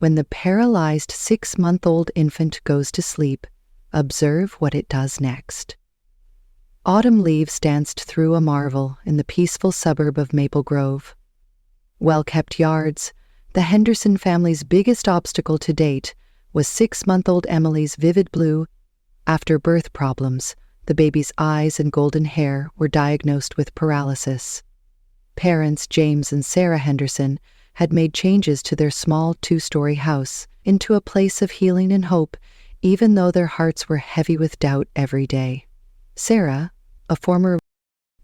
When the paralyzed 6-month-old infant goes to sleep, observe what it does next. Autumn leaves danced through a marvel in the peaceful suburb of Maple Grove. Well-kept yards, the Henderson family's biggest obstacle to date, was 6-month-old Emily's vivid blue. After birth problems, the baby's eyes and golden hair were diagnosed with paralysis. Parents James and Sarah Henderson had made changes to their small 2-story house into a place of healing and hope, even though their hearts were heavy with doubt every day. Sarah, a former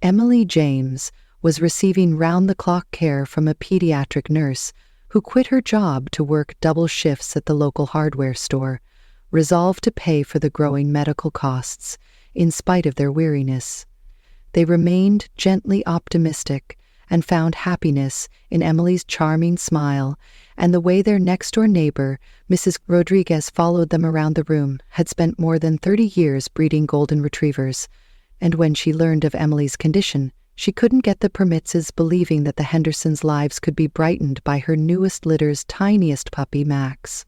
Emily James, was receiving round-the-clock care from a pediatric nurse who quit her job to work double shifts at the local hardware store, resolved to pay for the growing medical costs in spite of their weariness. They remained gently optimistic and found happiness in Emily's charming smile and the way their next-door neighbor, Mrs. Rodriguez, followed them around the room, had spent more than 30 years breeding golden retrievers, and when she learned of Emily's condition, she couldn't get the permitses, believing that the Hendersons' lives could be brightened by her newest litter's tiniest puppy, Max.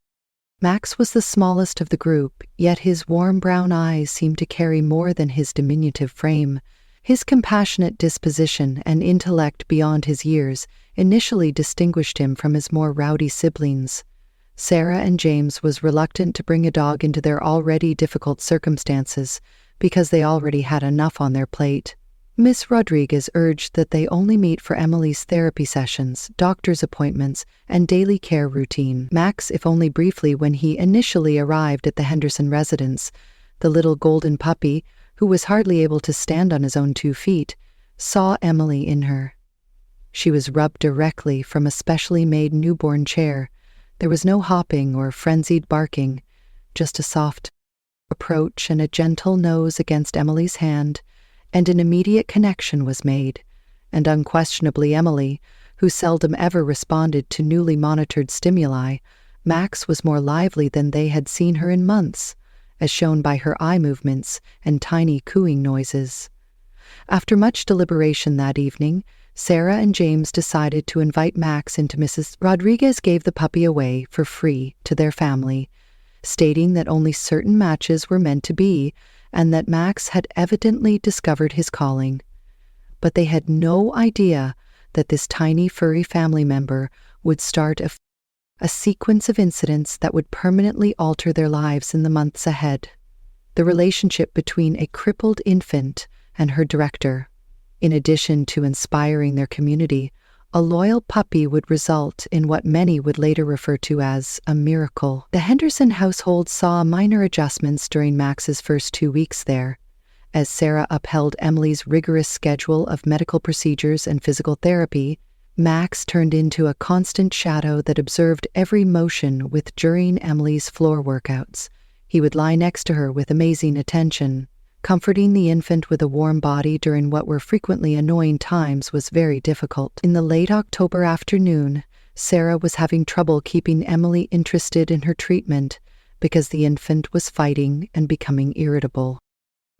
Max was the smallest of the group, yet his warm brown eyes seemed to carry more than his diminutive frame. His compassionate disposition and intellect beyond his years initially distinguished him from his more rowdy siblings. Sarah and James was reluctant to bring a dog into their already difficult circumstances because they already had enough on their plate. Miss Rodriguez urged that they only meet for Emily's therapy sessions, doctor's appointments, and daily care routine. Max, if only briefly, when he initially arrived at the Henderson residence, the little golden puppy, who was hardly able to stand on his own 2 feet, saw Emily in her. She was rubbed directly from a specially made newborn chair. There was no hopping or frenzied barking, just a soft approach and a gentle nose against Emily's hand, and an immediate connection was made. And unquestionably Emily, who seldom ever responded to newly monitored stimuli, Max was more lively than they had seen her in months, as shown by her eye movements and tiny cooing noises. After much deliberation that evening, Sarah and James decided to invite Max into Mrs. Rodriguez gave the puppy away for free to their family, stating that only certain matches were meant to be, and that Max had evidently discovered his calling. But they had no idea that this tiny furry family member would start a sequence of incidents that would permanently alter their lives in the months ahead. The relationship between a crippled infant and her director, in addition to inspiring their community, a loyal puppy would result in what many would later refer to as a miracle. The Henderson household saw minor adjustments during Max's first 2 weeks there, as Sarah upheld Emily's rigorous schedule of medical procedures and physical therapy. Max turned into a constant shadow that observed every motion with during Emily's floor workouts. He would lie next to her with amazing attention. Comforting the infant with a warm body during what were frequently annoying times was very difficult. In the late October afternoon, Sarah was having trouble keeping Emily interested in her treatment because the infant was fighting and becoming irritable.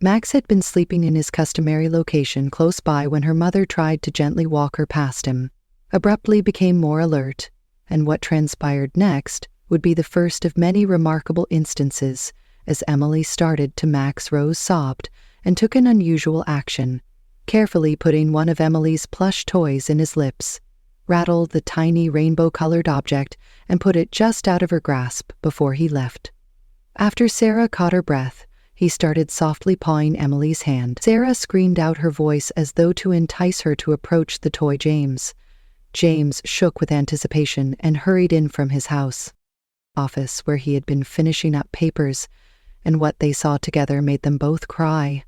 Max had been sleeping in his customary location close by when her mother tried to gently walk her past him, abruptly became more alert, and what transpired next would be the first of many remarkable instances. As Emily started to Max, Rose sobbed and took an unusual action, carefully putting one of Emily's plush toys in his lips, rattled the tiny rainbow-colored object, and put it just out of her grasp before he left. After Sarah caught her breath, he started softly pawing Emily's hand. Sarah screamed out her voice as though to entice her to approach the toy James. James shook with anticipation and hurried in from his office where he had been finishing up papers, and what they saw together made them both cry.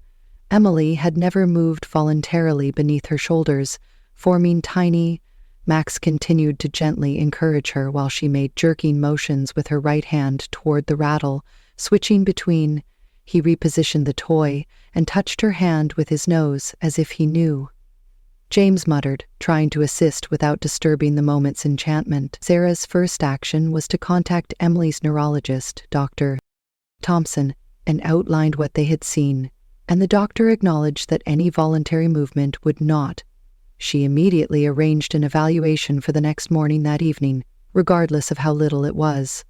Emily had never moved voluntarily beneath her shoulders, forming tiny. Max continued to gently encourage her while she made jerking motions with her right hand toward the rattle, switching between. He repositioned the toy and touched her hand with his nose as if he knew. James muttered, trying to assist without disturbing the moment's enchantment. Sarah's first action was to contact Emily's neurologist, Dr. Thompson, and outlined what they had seen, and the doctor acknowledged that any voluntary movement would not. She immediately arranged an evaluation for the next morning that evening, regardless of how little it was.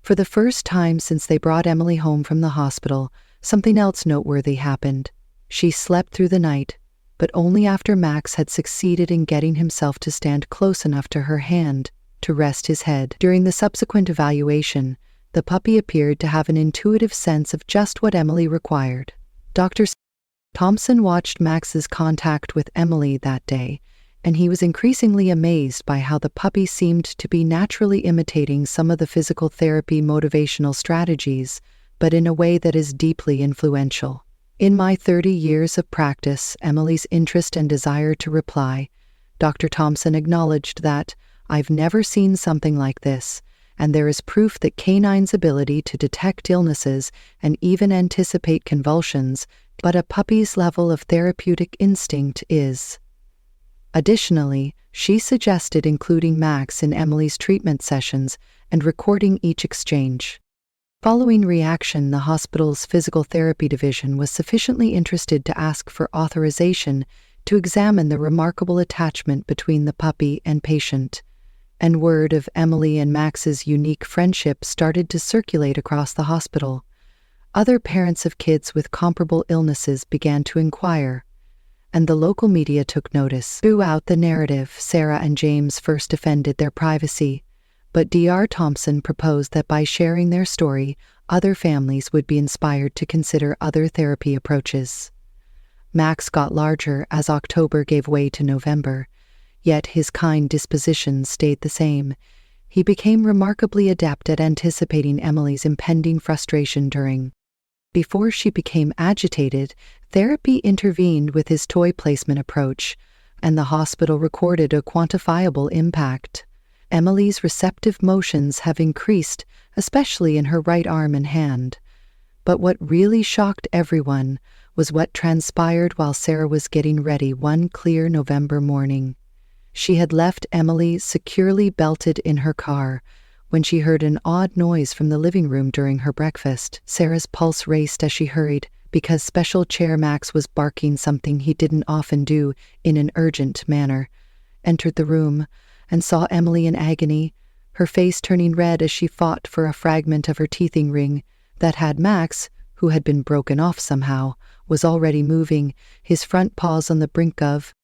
For the first time since they brought Emily home from the hospital, something else noteworthy happened. She slept through the night, but only after Max had succeeded in getting himself to stand close enough to her hand to rest his head. During the subsequent evaluation, the puppy appeared to have an intuitive sense of just what Emily required. Dr. Thompson watched Max's contact with Emily that day, and he was increasingly amazed by how the puppy seemed to be naturally imitating some of the physical therapy motivational strategies, but in a way that is deeply influential. In my 30 years of practice, Emily's interest and desire to reply, Dr. Thompson acknowledged that, "I've never seen something like this, and there is proof that canines' ability to detect illnesses and even anticipate convulsions, but a puppy's level of therapeutic instinct is." Additionally, she suggested including Max in Emily's treatment sessions and recording each exchange. Following reaction, the hospital's physical therapy division was sufficiently interested to ask for authorization to examine the remarkable attachment between the puppy and patient, and word of Emily and Max's unique friendship started to circulate across the hospital. Other parents of kids with comparable illnesses began to inquire, and the local media took notice. Throughout the narrative, Sarah and James first defended their privacy, but Dr. Thompson proposed that by sharing their story, other families would be inspired to consider other therapy approaches. Max got larger as October gave way to November, yet his kind disposition stayed the same. He became remarkably adept at anticipating Emily's impending frustration before she became agitated. Therapy intervened with his toy placement approach, and the hospital recorded a quantifiable impact. Emily's receptive motions have increased, especially in her right arm and hand. But what really shocked everyone was what transpired while Sarah was getting ready one clear November morning. She had left Emily securely belted in her car when she heard an odd noise from the living room during her breakfast. Sarah's pulse raced as she hurried, because special chair Max was barking something he didn't often do in an urgent manner, entered the room, and saw Emily in agony, her face turning red as she fought for a fragment of her teething ring that had Max, who had been broken off somehow, was already moving, his front paws on the brink of.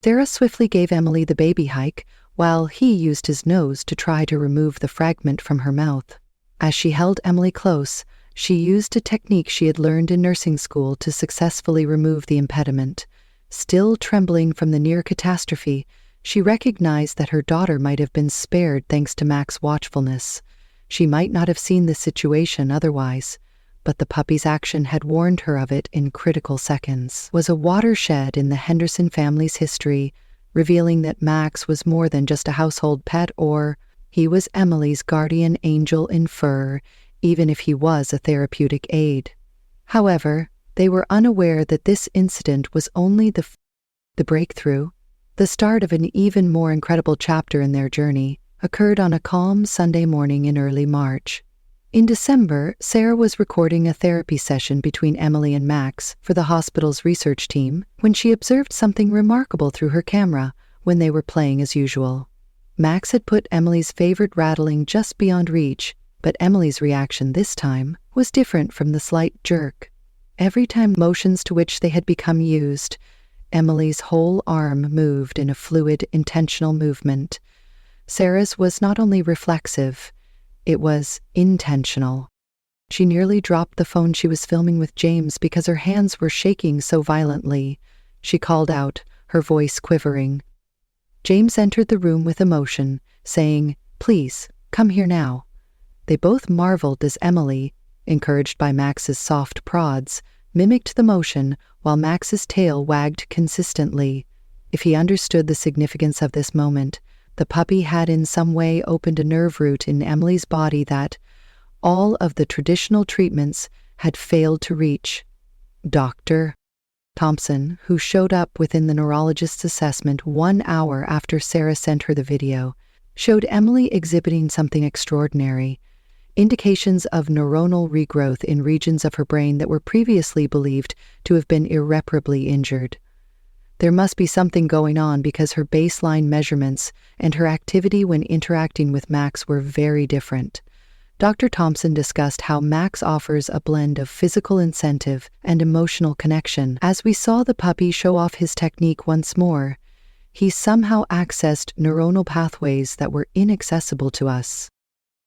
Sarah swiftly gave Emily the baby hike, while he used his nose to try to remove the fragment from her mouth. As she held Emily close, she used a technique she had learned in nursing school to successfully remove the impediment. Still trembling from the near catastrophe, she recognized that her daughter might have been spared thanks to Max's watchfulness. She might not have seen the situation otherwise, but the puppy's action had warned her of it in critical seconds. It was a watershed in the Henderson family's history, revealing that Max was more than just a household pet, he was Emily's guardian angel in fur, even if he was a therapeutic aid. However, they were unaware that this incident was only the breakthrough. The start of an even more incredible chapter in their journey occurred on a calm Sunday morning in early March. In December, Sarah was recording a therapy session between Emily and Max for the hospital's research team when she observed something remarkable through her camera when they were playing as usual. Max had put Emily's favorite rattling just beyond reach, but Emily's reaction this time was different from the slight jerk. Every time motions to which they had become used, Emily's whole arm moved in a fluid, intentional movement. Sarah's was not only reflexive, it was intentional. She nearly dropped the phone she was filming with James because her hands were shaking so violently. She called out, her voice quivering. James entered the room with emotion, saying, "Please, come here now." They both marveled as Emily, encouraged by Max's soft prods, mimicked the motion while Max's tail wagged consistently. If he understood the significance of this moment, the puppy had in some way opened a nerve root in Emily's body that all of the traditional treatments had failed to reach. Dr. Thompson, who showed up within the neurologist's assessment 1 hour after Sarah sent her the video, showed Emily exhibiting something extraordinary, indications of neuronal regrowth in regions of her brain that were previously believed to have been irreparably injured. There must be something going on because her baseline measurements and her activity when interacting with Max were very different. Dr. Thompson discussed how Max offers a blend of physical incentive and emotional connection. As we saw the puppy show off his technique once more, he somehow accessed neuronal pathways that were inaccessible to us.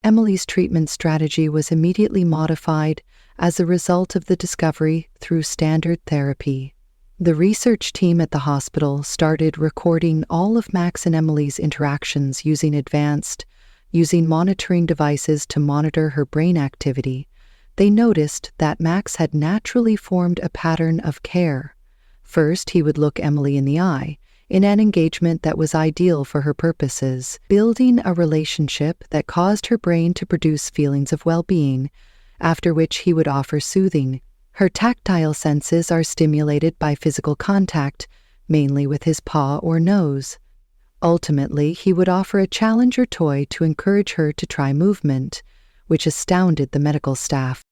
Emily's treatment strategy was immediately modified as a result of the discovery through standard therapy. The research team at the hospital started recording all of Max and Emily's interactions using monitoring devices to monitor her brain activity. They noticed that Max had naturally formed a pattern of care. First, he would look Emily in the eye, in an engagement that was ideal for her purposes, building a relationship that caused her brain to produce feelings of well-being, after which he would offer soothing. Her tactile senses are stimulated by physical contact, mainly with his paw or nose. Ultimately, he would offer a challenge or toy to encourage her to try movement, which astounded the medical staff.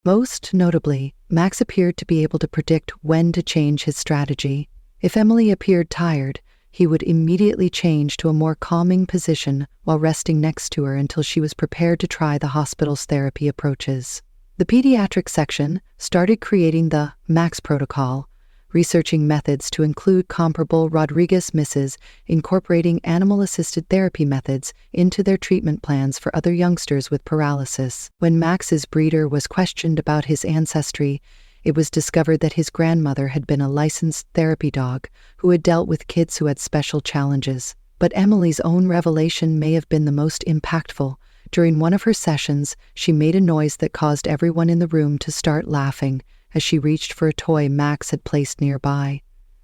Most notably, Max appeared to be able to predict when to change his strategy. If Emily appeared tired, he would immediately change to a more calming position while resting next to her until she was prepared to try the hospital's therapy approaches. The pediatric section started creating the Max protocol, researching methods to include comparable Rodriguez misses, incorporating animal-assisted therapy methods into their treatment plans for other youngsters with paralysis. When Max's breeder was questioned about his ancestry, it was discovered that his grandmother had been a licensed therapy dog who had dealt with kids who had special challenges. But Emily's own revelation may have been the most impactful. During one of her sessions, she made a noise that caused everyone in the room to start laughing as she reached for a toy Max had placed nearby.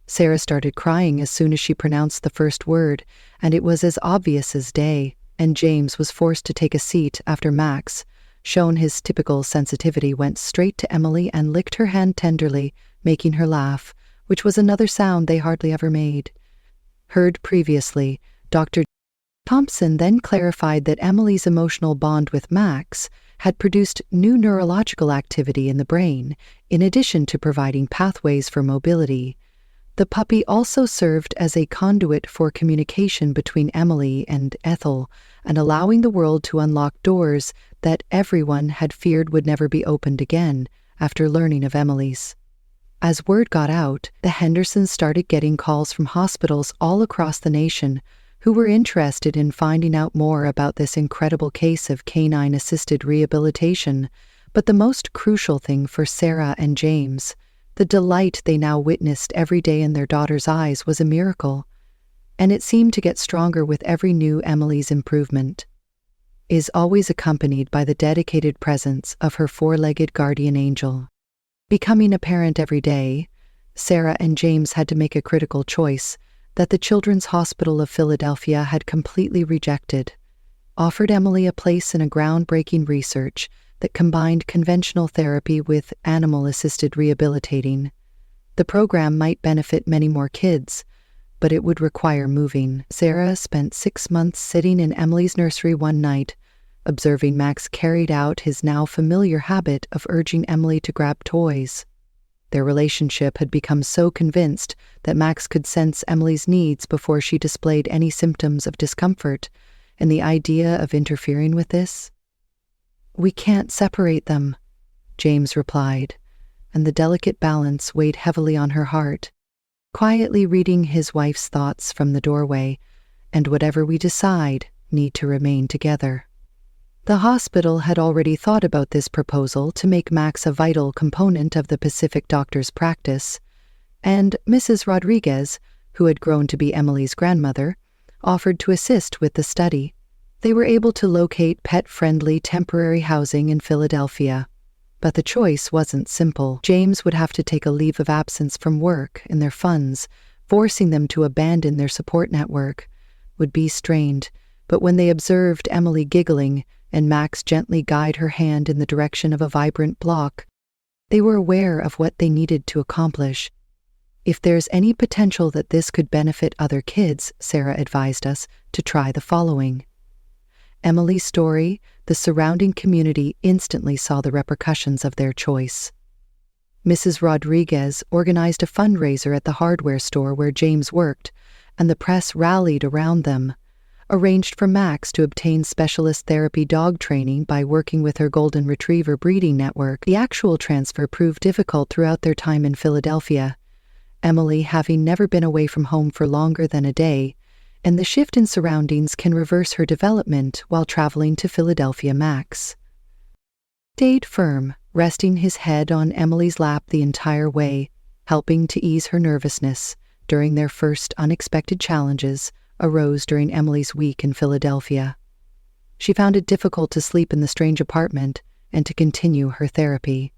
Sarah started crying as soon as she pronounced the first word, and it was as obvious as day, and James was forced to take a seat after Max, shown his typical sensitivity, went straight to Emily and licked her hand tenderly, making her laugh, which was another sound they hardly ever made. Heard previously, Dr. Thompson then clarified that Emily's emotional bond with Max had produced new neurological activity in the brain, in addition to providing pathways for mobility. The puppy also served as a conduit for communication between Emily and Ethel, and allowing the world to unlock doors that everyone had feared would never be opened again after learning of Emily's. As word got out, the Hendersons started getting calls from hospitals all across the nation who were interested in finding out more about this incredible case of canine-assisted rehabilitation. But the most crucial thing for Sarah and James, the delight they now witnessed every day in their daughter's eyes, was a miracle, and it seemed to get stronger with every new Emily's improvement. Is always accompanied by the dedicated presence of her four-legged guardian angel. Becoming a parent every day, Sarah and James had to make a critical choice that the Children's Hospital of Philadelphia had completely rejected. Offered Emily a place in a groundbreaking research that combined conventional therapy with animal-assisted rehabilitating. The program might benefit many more kids, but it would require moving. Sarah spent 6 months sitting in Emily's nursery one night, observing Max carried out his now familiar habit of urging Emily to grab toys. Their relationship had become so convinced that Max could sense Emily's needs before she displayed any symptoms of discomfort, and the idea of interfering with this? "We can't separate them," James replied, and the delicate balance weighed heavily on her heart. Quietly reading his wife's thoughts from the doorway, "And whatever we decide, need to remain together." The hospital had already thought about this proposal to make Max a vital component of the Pacific doctor's practice, and Mrs. Rodriguez, who had grown to be Emily's grandmother, offered to assist with the study. They were able to locate pet-friendly temporary housing in Philadelphia. But the choice wasn't simple. James would have to take a leave of absence from work and their funds, forcing them to abandon their support network. Would be strained, but when they observed Emily giggling and Max gently guide her hand in the direction of a vibrant block, they were aware of what they needed to accomplish. If there's any potential that this could benefit other kids, Sarah advised us to try the following. Emily's story, the surrounding community instantly saw the repercussions of their choice. Mrs. Rodriguez organized a fundraiser at the hardware store where James worked, and the press rallied around them, arranged for Max to obtain specialist therapy dog training by working with her golden retriever breeding network. The actual transfer proved difficult throughout their time in Philadelphia, Emily having never been away from home for longer than a day, and the shift in surroundings can reverse her development while traveling to Philadelphia. Max stayed firm, resting his head on Emily's lap the entire way, helping to ease her nervousness during their first unexpected challenges arose during Emily's week in Philadelphia. She found it difficult to sleep in the strange apartment and to continue her therapy.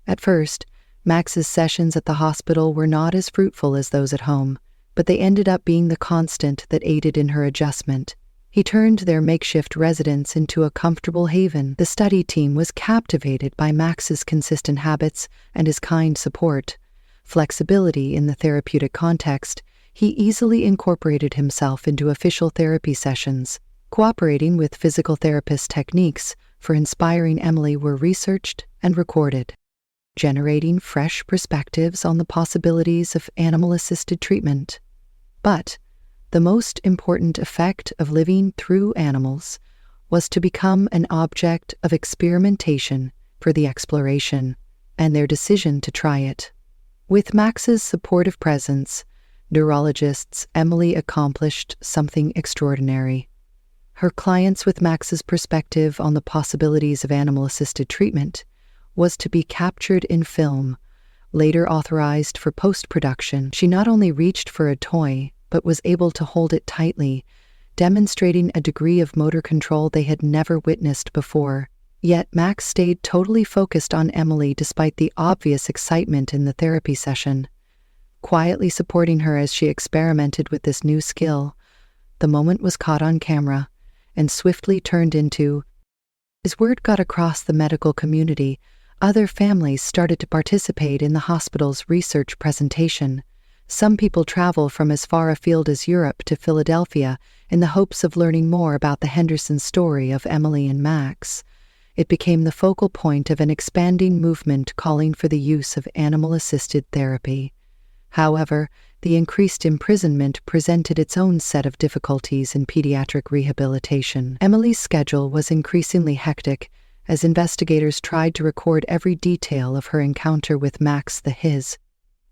At first, Max's sessions at the hospital were not as fruitful as those at home, but they ended up being the constant that aided in her adjustment. He turned their makeshift residence into a comfortable haven. The study team was captivated by Max's consistent habits and his kind support. Flexibility in the therapeutic context, he easily incorporated himself into official therapy sessions. Cooperating with physical therapist techniques for inspiring Emily were researched and recorded, generating fresh perspectives on the possibilities of animal-assisted treatment. But the most important effect of living through animals was to become an object of experimentation for the exploration and their decision to try it. With Max's supportive presence, neurologists, Emily accomplished something extraordinary. Her clients with Max's perspective on the possibilities of animal-assisted treatment was to be captured in film, later authorized for post-production. She not only reached for a toy, but was able to hold it tightly, demonstrating a degree of motor control they had never witnessed before. Yet Max stayed totally focused on Emily despite the obvious excitement in the therapy session, quietly supporting her as she experimented with this new skill. The moment was caught on camera and swiftly turned into. As word got across the medical community, other families started to participate in the hospital's research presentation. Some people travel from as far afield as Europe to Philadelphia in the hopes of learning more about the Henderson story of Emily and Max. It became the focal point of an expanding movement calling for the use of animal-assisted therapy. However, the increased imprisonment presented its own set of difficulties in pediatric rehabilitation. Emily's schedule was increasingly hectic as investigators tried to record every detail of her encounter with Max. His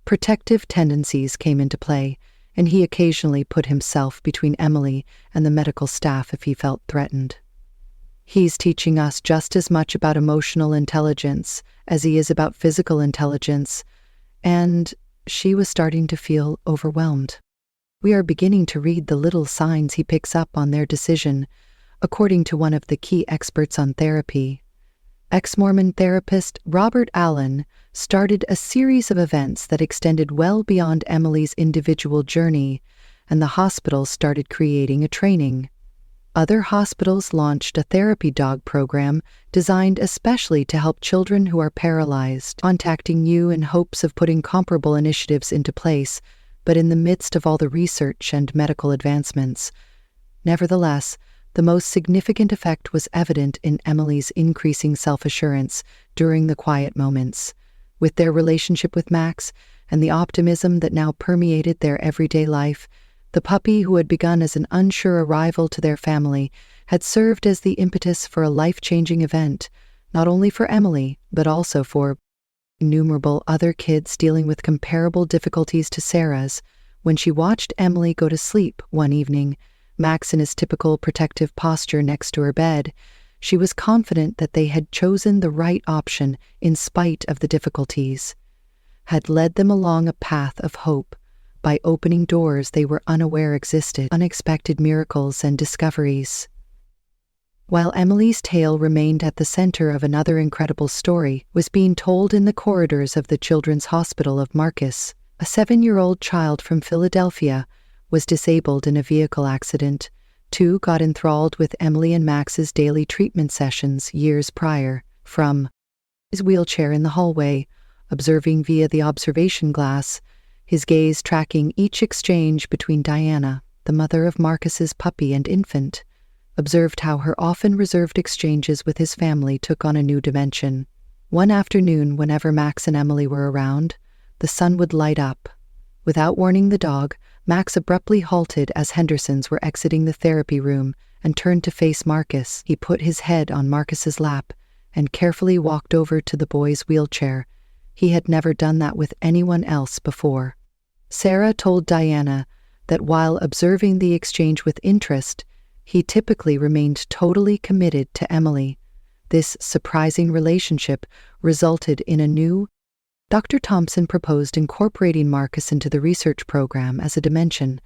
protective tendencies came into play, and he occasionally put himself between Emily and the medical staff if he felt threatened. He's teaching us just as much about emotional intelligence as he is about physical intelligence, and she was starting to feel overwhelmed. We are beginning to read the little signs he picks up on their decision, according to one of the key experts on therapy. Ex-Mormon therapist Robert Allen started a series of events that extended well beyond Emily's individual journey, and the hospital started creating a training. Other hospitals launched a therapy dog program designed especially to help children who are paralyzed, contacting you in hopes of putting comparable initiatives into place, but in the midst of all the research and medical advancements. Nevertheless, the most significant effect was evident in Emily's increasing self-assurance during the quiet moments. With their relationship with Max and the optimism that now permeated their everyday life, the puppy who had begun as an unsure arrival to their family had served as the impetus for a life-changing event, not only for Emily, but also for innumerable other kids dealing with comparable difficulties to Sarah's. When she watched Emily go to sleep one evening, Max in his typical protective posture next to her bed, she was confident that they had chosen the right option in spite of the difficulties, had led them along a path of hope by opening doors they were unaware existed, unexpected miracles and discoveries. While Emily's tale remained at the center of another incredible story was being told in the corridors of the Children's Hospital of Marcus. A 7-year-old child from Philadelphia was disabled in a vehicle accident. Two got enthralled with Emily and Max's daily treatment sessions years prior, from his wheelchair in the hallway, observing via the observation glass, his gaze tracking each exchange between Diana, the mother of Marcus's puppy and infant, observed how her often reserved exchanges with his family took on a new dimension. One afternoon, whenever Max and Emily were around, the sun would light up. Without warning the dog, Max abruptly halted as Hendersons were exiting the therapy room and turned to face Marcus. He put his head on Marcus's lap and carefully walked over to the boy's wheelchair. He had never done that with anyone else before. Sarah told Diana that while observing the exchange with interest, he typically remained totally committed to Emily. This surprising relationship resulted in a new. Dr. Thompson proposed incorporating Marcus into the research program as a dimension.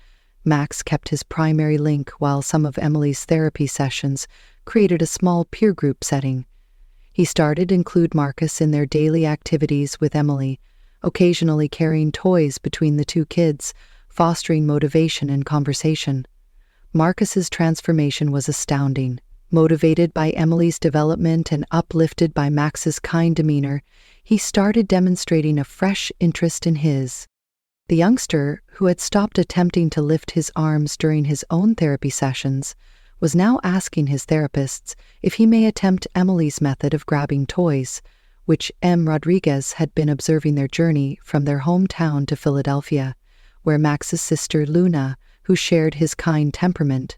Max kept his primary link while some of Emily's therapy sessions created a small peer group setting. He started to include Marcus in their daily activities with Emily, occasionally carrying toys between the two kids, fostering motivation and conversation. Marcus's transformation was astounding. Motivated by Emily's development and uplifted by Max's kind demeanor, he started demonstrating a fresh interest in his. The youngster, who had stopped attempting to lift his arms during his own therapy sessions, was now asking his therapists if he may attempt Emily's method of grabbing toys, which M. Rodriguez had been observing their journey from their hometown to Philadelphia, where Max's sister Luna, who shared his kind temperament.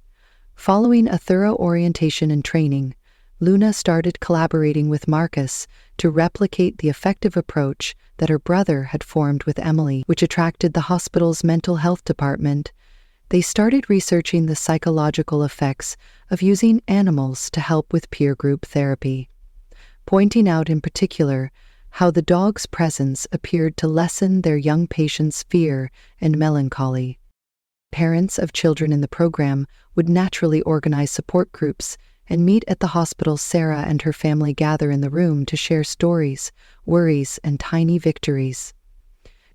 Following a thorough orientation and training, Luna started collaborating with Marcus to replicate the effective approach that her brother had formed with Emily, which attracted the hospital's mental health department. They started researching the psychological effects of using animals to help with peer group therapy, pointing out in particular how the dog's presence appeared to lessen their young patients' fear and melancholy. Parents of children in the program would naturally organize support groups and meet at the hospital. Sarah and her family gather in the room to share stories, worries, and tiny victories.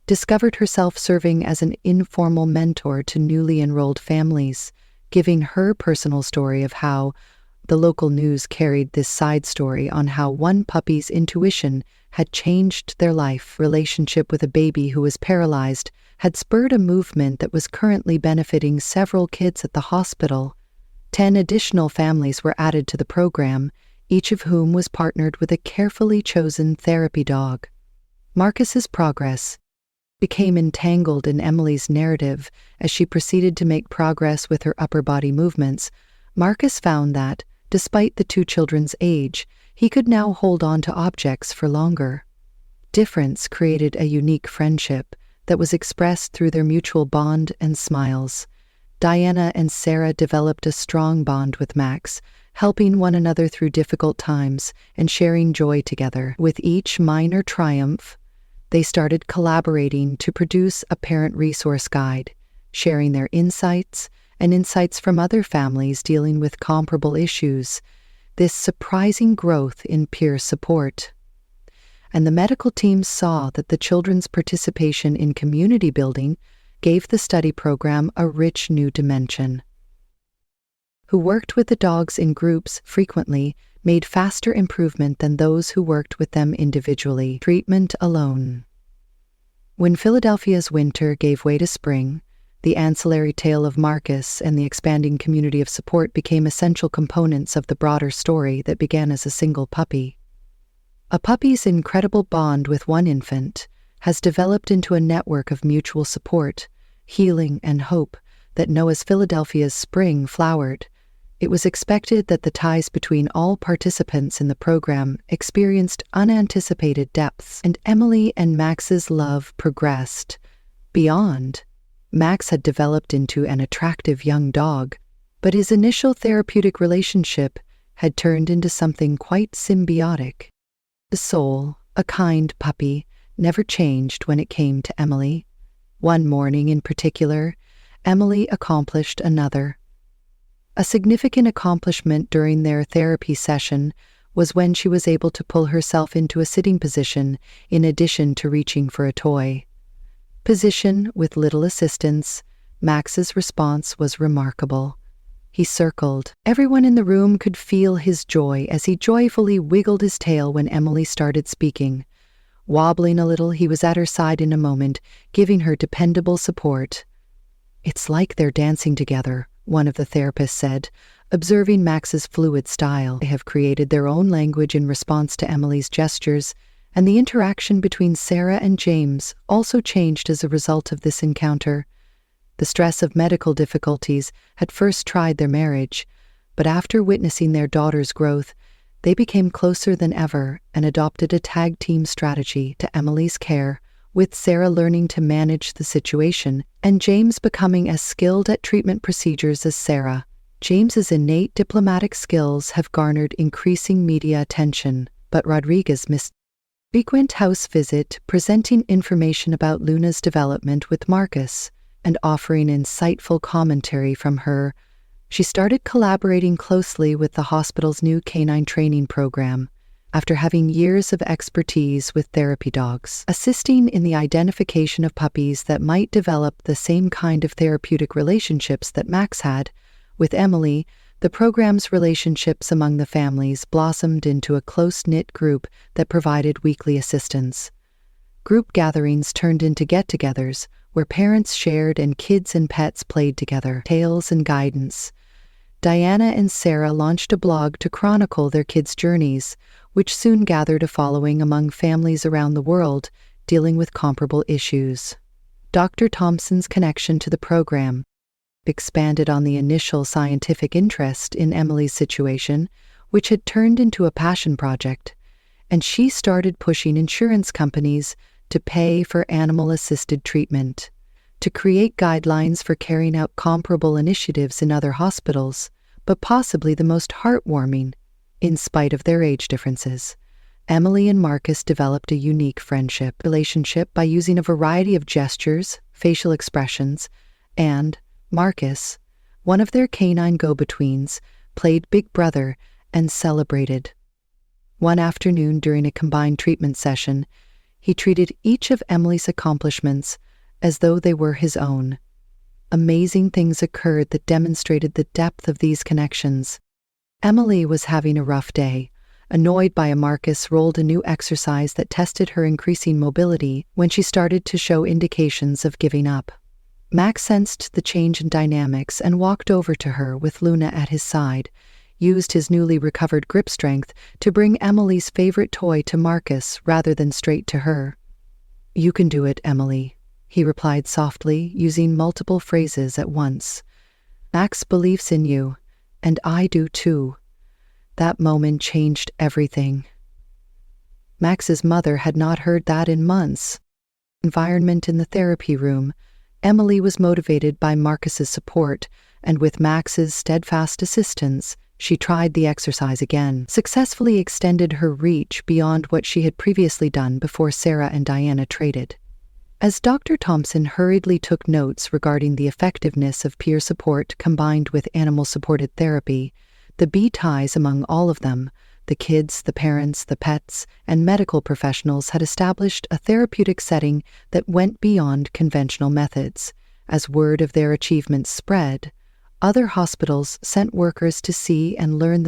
Discovered herself serving as an informal mentor to newly enrolled families, giving her personal story of how the local news carried this side story on how one puppy's intuition had changed their life. Relationship with a baby who was paralyzed had spurred a movement that was currently benefiting several kids at the hospital. 10 additional families were added to the program, each of whom was partnered with a carefully chosen therapy dog. Marcus's progress became entangled in Emily's narrative as she proceeded to make progress with her upper body movements. Marcus found that, despite the two children's age, he could now hold on to objects for longer. Difference created a unique friendship that was expressed through their mutual bond and smiles. Diana and Sarah developed a strong bond with Max, helping one another through difficult times and sharing joy together. With each minor triumph, they started collaborating to produce a parent resource guide, sharing their insights and insights from other families dealing with comparable issues. This surprising growth in peer support. And the medical team saw that the children's participation in community building gave the study program a rich new dimension. Who worked with the dogs in groups frequently made faster improvement than those who worked with them individually. Treatment alone. When Philadelphia's winter gave way to spring, the ancillary tale of Marcus and the expanding community of support became essential components of the broader story that began as a single puppy. A puppy's incredible bond with one infant has developed into a network of mutual support, healing, and hope that know as Philadelphia's spring flowered. It was expected that the ties between all participants in the program experienced unanticipated depths, and Emily and Max's love progressed. Beyond, Max had developed into an attractive young dog, but his initial therapeutic relationship had turned into something quite symbiotic. The soul, a kind puppy, never changed when it came to Emily. One morning in particular, Emily accomplished another. A significant accomplishment during their therapy session was when she was able to pull herself into a sitting position in addition to reaching for a toy. Position with little assistance, Max's response was remarkable. He circled. Everyone in the room could feel his joy as he joyfully wiggled his tail when Emily started speaking. Wobbling a little, he was at her side in a moment, giving her dependable support. "It's like they're dancing together," one of the therapists said, Observing Max's fluid style, they have created their own language in response to Emily's gestures, and the interaction between Sarah and James also changed as a result of this encounter. The stress of medical difficulties had first tried their marriage, but after witnessing their daughter's growth, they became closer than ever and adopted a tag team strategy to Emily's care, with Sarah learning to manage the situation and James becoming as skilled at treatment procedures as Sarah. James's innate diplomatic skills have garnered increasing media attention, but Rodriguez missed frequent house visit, presenting information about Luna's development with Marcus and offering insightful commentary from her. She started collaborating closely with the hospital's new canine training program, after having years of expertise with therapy dogs, assisting in the identification of puppies that might develop the same kind of therapeutic relationships that Max had. With Emily, the program's relationships among the families blossomed into a close-knit group that provided weekly assistance. Group gatherings turned into get-togethers, where parents shared and kids and pets played together, tales and guidance. Diana and Sarah launched a blog to chronicle their kids' journeys, which soon gathered a following among families around the world dealing with comparable issues. Dr. Thompson's connection to the program expanded on the initial scientific interest in Emily's situation, which had turned into a passion project, and she started pushing insurance companies to pay for animal-assisted treatment, to create guidelines for carrying out comparable initiatives in other hospitals, but possibly the most heartwarming, in spite of their age differences. Emily and Marcus developed a unique relationship by using a variety of gestures, facial expressions, and Marcus, one of their canine go-betweens, played Big Brother and celebrated. One afternoon during a combined treatment session, he treated each of Emily's accomplishments as though they were his own. Amazing things occurred that demonstrated the depth of these connections. Emily was having a rough day. Annoyed by Marcus rolled a new exercise that tested her increasing mobility when she started to show indications of giving up. Max sensed the change in dynamics and walked over to her with Luna at his side, used his newly recovered grip strength to bring Emily's favorite toy to Marcus rather than straight to her. "You can do it, Emily," he replied softly, using multiple phrases at once. "Max believes in you, and I do too." That moment changed everything. Max's mother had not heard that in months. Environment in the therapy room, Emily was motivated by Marcus's support, and with Max's steadfast assistance, she tried the exercise again, successfully extended her reach beyond what she had previously done before Sarah and Diana traded. As Dr. Thompson hurriedly took notes regarding the effectiveness of peer support combined with animal-supported therapy, the ties among all of them, the kids, the parents, the pets, and medical professionals had established a therapeutic setting that went beyond conventional methods. As word of their achievements spread, other hospitals sent workers to see and learn.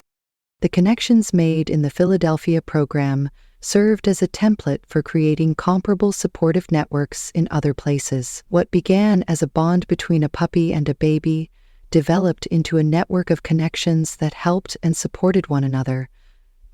The connections made in the Philadelphia program served as a template for creating comparable supportive networks in other places. What began as a bond between a puppy and a baby developed into a network of connections that helped and supported one another.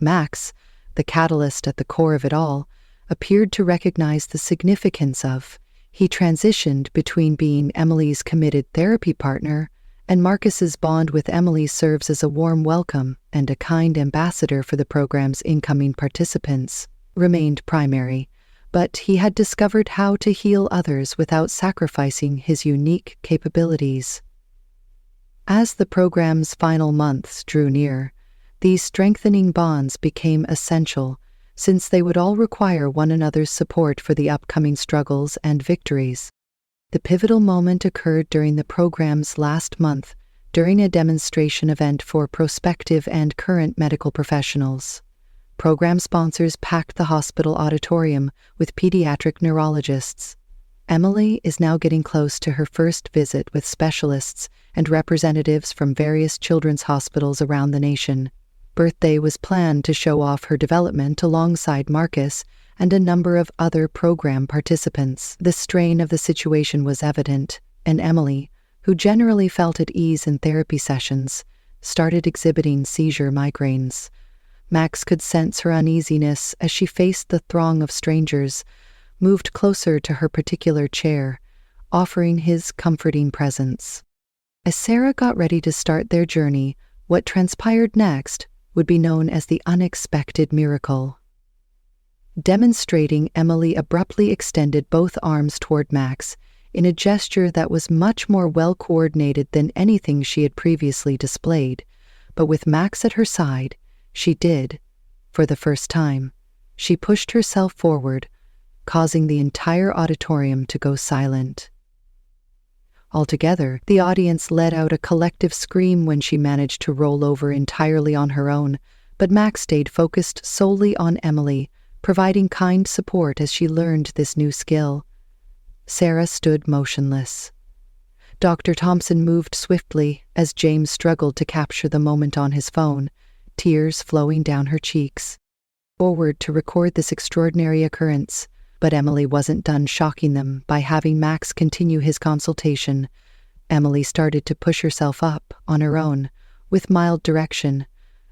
Max, the catalyst at the core of it all, appeared to recognize the significance of. He transitioned between being Emily's committed therapy partner, and Marcus's bond with Emily serves as a warm welcome and a kind ambassador for the program's incoming participants. Remained primary, but he had discovered how to heal others without sacrificing his unique capabilities. As the program's final months drew near, these strengthening bonds became essential, since they would all require one another's support for the upcoming struggles and victories. The pivotal moment occurred during the program's last month, during a demonstration event for prospective and current medical professionals. Program sponsors packed the hospital auditorium with pediatric neurologists. Emily is now getting close to her first visit with specialists and representatives from various children's hospitals around the nation. Birthday was planned to show off her development alongside Marcus and a number of other program participants. The strain of the situation was evident, and Emily, who generally felt at ease in therapy sessions, started exhibiting seizure migraines. Max could sense her uneasiness as she faced the throng of strangers, moved closer to her particular chair, offering his comforting presence. As Sarah got ready to start their journey, what transpired next would be known as the unexpected miracle. Demonstrating, Emily abruptly extended both arms toward Max in a gesture that was much more well-coordinated than anything she had previously displayed. But with Max at her side, she did, for the first time, she pushed herself forward, causing the entire auditorium to go silent. Altogether, the audience let out a collective scream when she managed to roll over entirely on her own, but Max stayed focused solely on Emily, providing kind support as she learned this new skill. Sarah stood motionless. Dr. Thompson moved swiftly as James struggled to capture the moment on his phone, tears flowing down her cheeks. Forward to record this extraordinary occurrence, but Emily wasn't done shocking them by having Max continue his consultation. Emily started to push herself up on her own, with mild direction,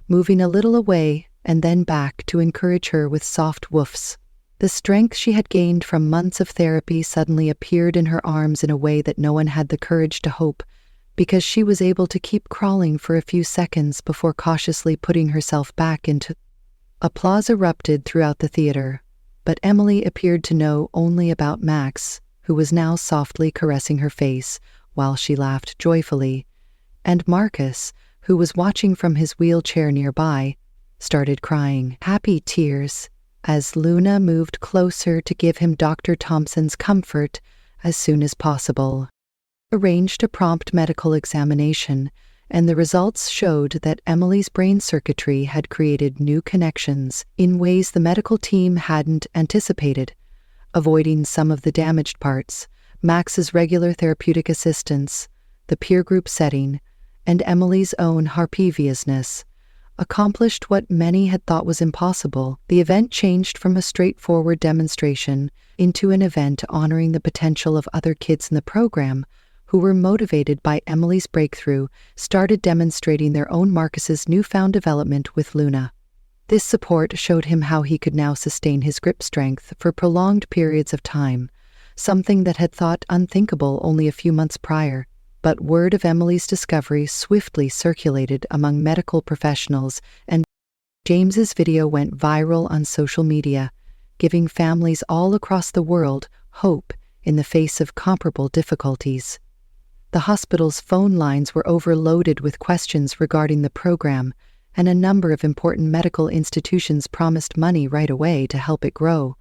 moving a little away and then back to encourage her with soft woofs. The strength she had gained from months of therapy suddenly appeared in her arms in a way that no one had the courage to hope, because she was able to keep crawling for a few seconds before cautiously putting herself back into. Applause erupted throughout the theater, but Emily appeared to know only about Max, who was now softly caressing her face while she laughed joyfully, and Marcus, who was watching from his wheelchair nearby, started crying happy tears as Luna moved closer to give him Dr. Thompson's comfort as soon as possible. Arranged a prompt medical examination, and the results showed that Emily's brain circuitry had created new connections in ways the medical team hadn't anticipated. Avoiding some of the damaged parts, Max's regular therapeutic assistance, the peer group setting, and Emily's own harpiviousness accomplished what many had thought was impossible. The event changed from a straightforward demonstration into an event honoring the potential of other kids in the program who were motivated by Emily's breakthrough, started demonstrating their own Marcus's newfound development with Luna. This support showed him how he could now sustain his grip strength for prolonged periods of time, something that had thought unthinkable only a few months prior. But word of Emily's discovery swiftly circulated among medical professionals, and James's video went viral on social media, giving families all across the world hope in the face of comparable difficulties. The hospital's phone lines were overloaded with questions regarding the program, and a number of important medical institutions promised money right away to help it grow.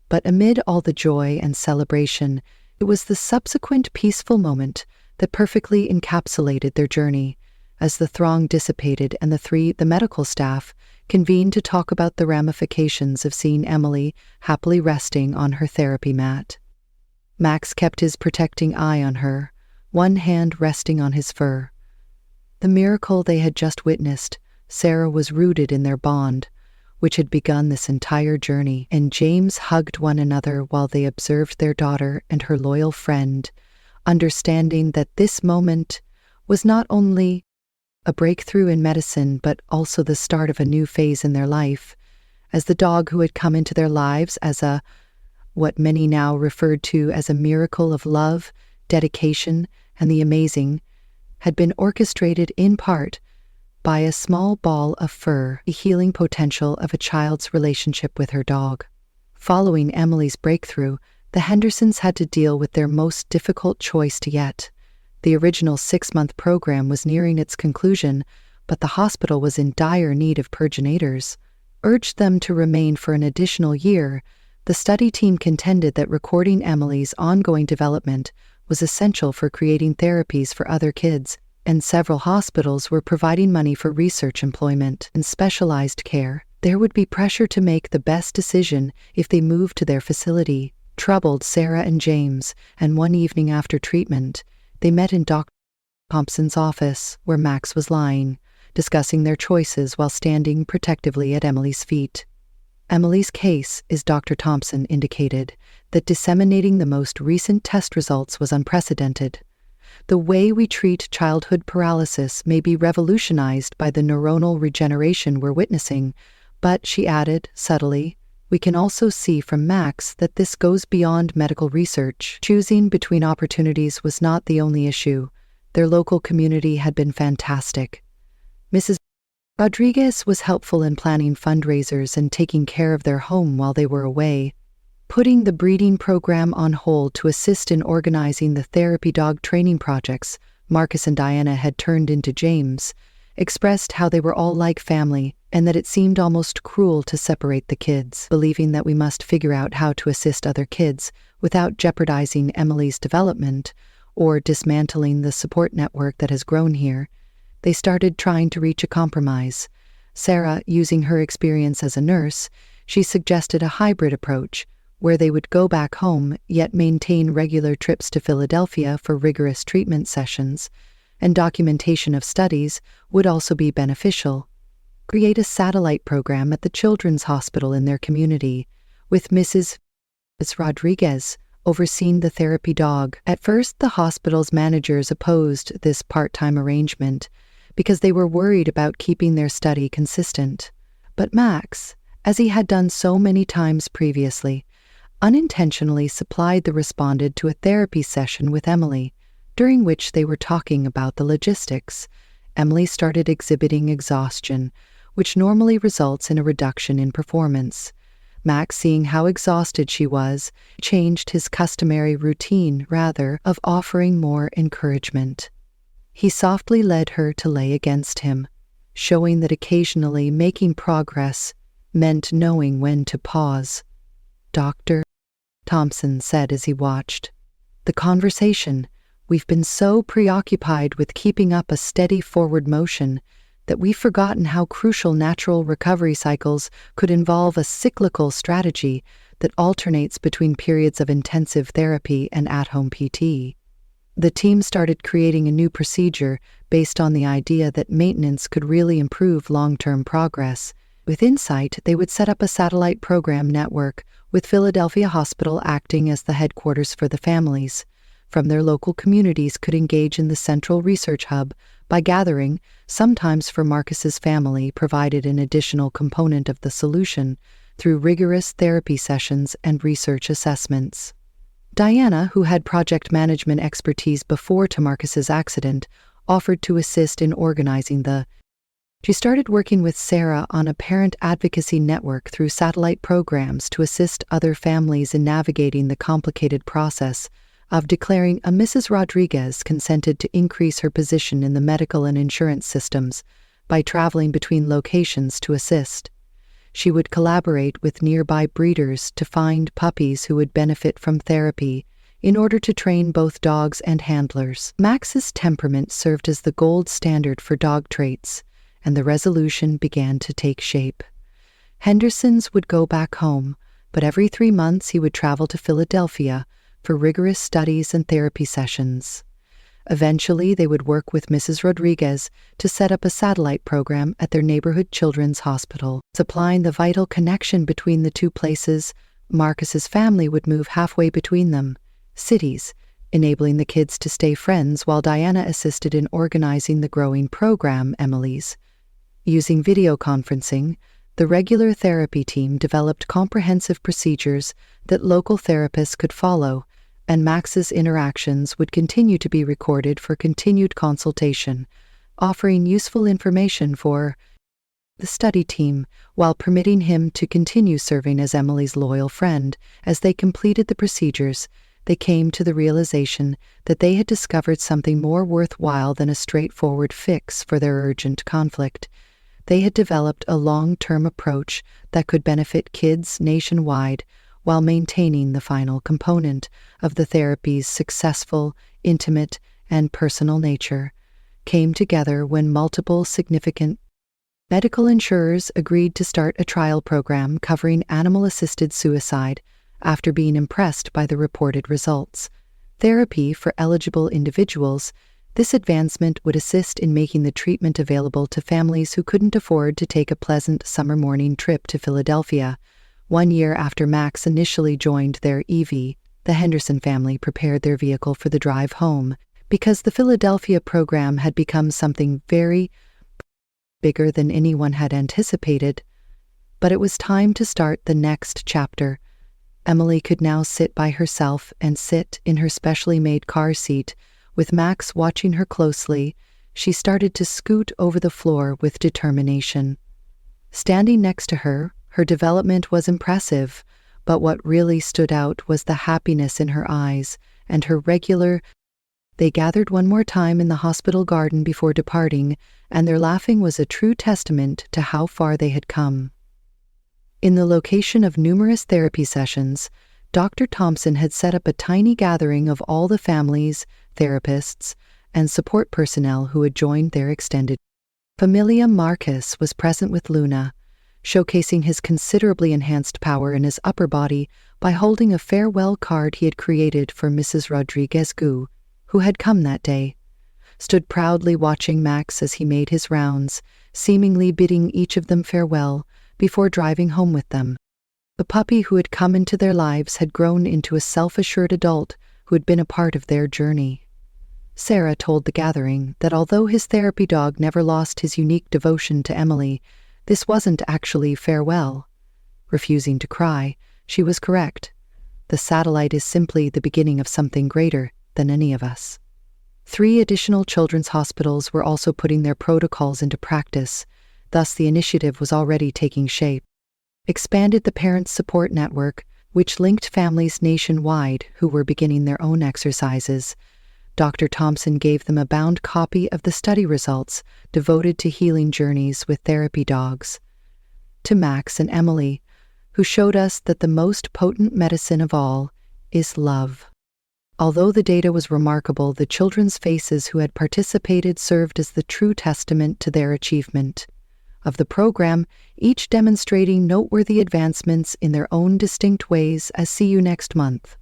But amid all the joy and celebration, it was the subsequent peaceful moment that perfectly encapsulated their journey. As the throng dissipated and the medical staff convened to talk about the ramifications of seeing Emily happily resting on her therapy mat. Max kept his protecting eye on her, one hand resting on his fur. The miracle they had just witnessed, Sarah was rooted in their bond, which had begun this entire journey, and James hugged one another while they observed their daughter and her loyal friend, understanding that this moment was not only a breakthrough in medicine but also the start of a new phase in their life, as the dog who had come into their lives as what many now referred to as a miracle of love, dedication, and the amazing, had been orchestrated in part by a small ball of fur, the healing potential of a child's relationship with her dog. Following Emily's breakthrough, the Hendersons had to deal with their most difficult choice yet. The original 6-month program was nearing its conclusion, but the hospital was in dire need of progenitors. Urged them to remain for an additional year, the study team contended that recording Emily's ongoing development was essential for creating therapies for other kids, and several hospitals were providing money for research employment and specialized care. There would be pressure to make the best decision if they moved to their facility. Troubled Sarah and James, and one evening after treatment, they met in Dr. Thompson's office, where Max was lying, discussing their choices while standing protectively at Emily's feet. Emily's case, as Dr. Thompson indicated, that disseminating the most recent test results was unprecedented. The way we treat childhood paralysis may be revolutionized by the neuronal regeneration we're witnessing, but, she added, subtly, we can also see from Max that this goes beyond medical research. Choosing between opportunities was not the only issue. Their local community had been fantastic. Mrs. Rodriguez was helpful in planning fundraisers and taking care of their home while they were away, putting the breeding program on hold to assist in organizing the therapy dog training projects Marcus and Diana had turned into James, expressed how they were all like family and that it seemed almost cruel to separate the kids. Believing that we must figure out how to assist other kids without jeopardizing Emily's development or dismantling the support network that has grown here, they started trying to reach a compromise. Sarah, using her experience as a nurse, she suggested a hybrid approach where they would go back home yet maintain regular trips to Philadelphia for rigorous treatment sessions, and documentation of studies would also be beneficial. Create a satellite program at the children's hospital in their community, with Mrs. Rodriguez overseeing the therapy dog. At first, the hospital's managers opposed this part-time arrangement because they were worried about keeping their study consistent. But Max, as he had done so many times previously, unintentionally supplied the respondent to a therapy session with Emily, during which they were talking about the logistics. Emily started exhibiting exhaustion, which normally results in a reduction in performance. Max, seeing how exhausted she was, changed his customary routine rather of offering more encouragement. He softly led her to lay against him, showing that occasionally making progress meant knowing when to pause. "Dr. Thompson said as he watched. "The conversation. We've been so preoccupied with keeping up a steady forward motion that we've forgotten how crucial natural recovery cycles could involve a cyclical strategy that alternates between periods of intensive therapy and at-home PT. The team started creating a new procedure based on the idea that maintenance could really improve long-term progress. With insight, they would set up a satellite program network, with Philadelphia Hospital acting as the headquarters for the families. From their local communities could engage in the central research hub by gathering, sometimes for Marcus's family provided an additional component of the solution, through rigorous therapy sessions and research assessments. Diana, who had project management expertise before to Marcus's accident, offered to assist in organizing She started working with Sarah on a parent advocacy network through satellite programs to assist other families in navigating the complicated process of declaring a Mrs. Rodriguez consented to increase her position in the medical and insurance systems by traveling between locations to assist. She would collaborate with nearby breeders to find puppies who would benefit from therapy in order to train both dogs and handlers. Max's temperament served as the gold standard for dog traits, and the resolution began to take shape. Henderson's would go back home, but every 3 months he would travel to Philadelphia for rigorous studies and therapy sessions. Eventually, they would work with Mrs. Rodriguez to set up a satellite program at their neighborhood children's hospital. Supplying the vital connection between the two places, Marcus's family would move halfway between them, cities, enabling the kids to stay friends while Diana assisted in organizing the growing program, Emily's. Using video conferencing, the regular therapy team developed comprehensive procedures that local therapists could follow, and Max's interactions would continue to be recorded for continued consultation, offering useful information for the study team, while permitting him to continue serving as Emily's loyal friend. As they completed the procedures, they came to the realization that they had discovered something more worthwhile than a straightforward fix for their urgent conflict. They had developed a long-term approach that could benefit kids nationwide while maintaining the final component of the therapy's successful, intimate, and personal nature, came together when multiple significant medical insurers agreed to start a trial program covering animal-assisted suicide after being impressed by the reported results. Therapy for eligible individuals. This advancement would assist in making the treatment available to families who couldn't afford to take a pleasant summer morning trip to Philadelphia. 1 year after Max initially joined their EV, the Henderson family prepared their vehicle for the drive home, because the Philadelphia program had become something very bigger than anyone had anticipated. But it was time to start the next chapter. Emily could now sit by herself and sit in her specially made car seat, with Max watching her closely. She started to scoot over the floor with determination. Standing next to her, her development was impressive, but what really stood out was the happiness in her eyes and her regular. They gathered one more time in the hospital garden before departing, and their laughing was a true testament to how far they had come. In the location of numerous therapy sessions, Dr. Thompson had set up a tiny gathering of all the families, therapists, and support personnel who had joined their extended. Familia Marcus was present with Luna, showcasing his considerably enhanced power in his upper body by holding a farewell card he had created for Mrs. Rodriguez-Gu, who had come that day. Stood proudly watching Max as he made his rounds, seemingly bidding each of them farewell before driving home with them. The puppy who had come into their lives had grown into a self-assured adult who had been a part of their journey. Sarah told the gathering that although his therapy dog never lost his unique devotion to Emily, this wasn't actually farewell. Refusing to cry, she was correct. The satellite is simply the beginning of something greater than any of us. 3 additional children's hospitals were also putting their protocols into practice, thus the initiative was already taking shape. Expanded the Parents Support Network, which linked families nationwide who were beginning their own exercises. Dr. Thompson gave them a bound copy of the study results devoted to healing journeys with therapy dogs. To Max and Emily, who showed us that the most potent medicine of all is love. Although the data was remarkable, the children's faces who had participated served as the true testament to their achievement of the program, each demonstrating noteworthy advancements in their own distinct ways. As see you next month,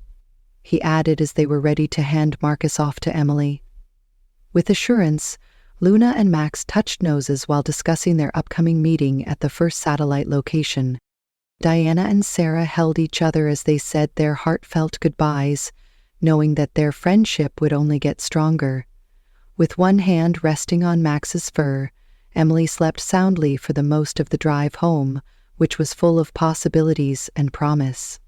he added as they were ready to hand Marcus off to Emily. With assurance, Luna and Max touched noses while discussing their upcoming meeting at the first satellite location. Diana and Sarah held each other as they said their heartfelt goodbyes, knowing that their friendship would only get stronger. With one hand resting on Max's fur, Emily slept soundly for the most of the drive home, which was full of possibilities and promise.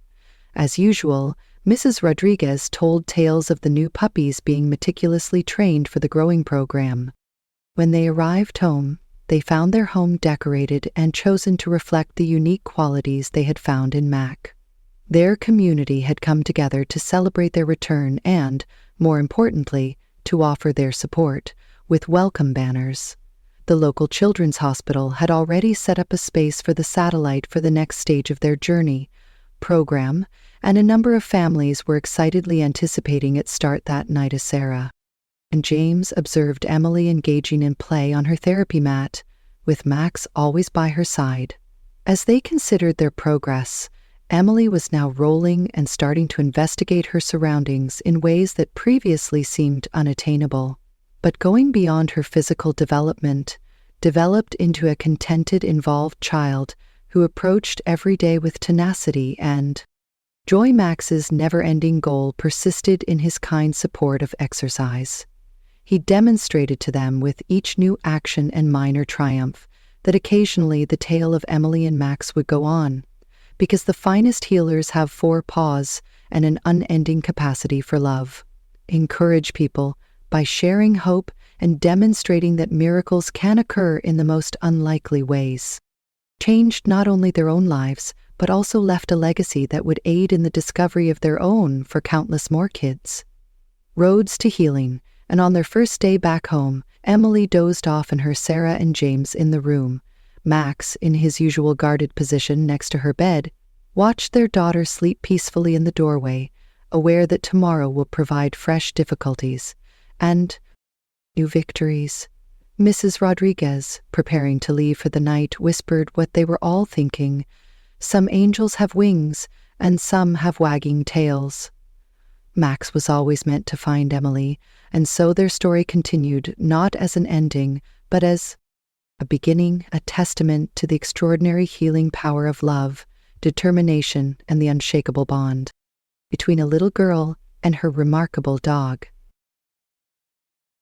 As usual, Mrs. Rodriguez told tales of the new puppies being meticulously trained for the growing program. When they arrived home, they found their home decorated and chosen to reflect the unique qualities they had found in Mac. Their community had come together to celebrate their return and, more importantly, to offer their support, with welcome banners. The local children's hospital had already set up a space for the satellite for the next stage of their journey, program, and a number of families were excitedly anticipating its start that night. As Sarah and James observed Emily engaging in play on her therapy mat, with Max always by her side. As they considered their progress, Emily was now rolling and starting to investigate her surroundings in ways that previously seemed unattainable. But going beyond her physical development, developed into a contented, involved child who approached every day with tenacity and joy. Max's never-ending goal persisted in his kind support of exercise. He demonstrated to them with each new action and minor triumph that occasionally the tale of Emily and Max would go on, because the finest healers have 4 paws and an unending capacity for love. Encourage people by sharing hope and demonstrating that miracles can occur in the most unlikely ways. Changed not only their own lives, but also left a legacy that would aid in the discovery of their own for countless more kids. Roads to healing, and on their first day back home, Emily dozed off in her Sarah and James in the room. Max, in his usual guarded position next to her bed, watched their daughter sleep peacefully in the doorway, aware that tomorrow will provide fresh difficulties and new victories. Mrs. Rodriguez, preparing to leave for the night, whispered what they were all thinking. Some angels have wings, and some have wagging tails. Max was always meant to find Emily, and so their story continued, not as an ending, but as a beginning, a testament to the extraordinary healing power of love, determination, and the unshakable bond between a little girl and her remarkable dog.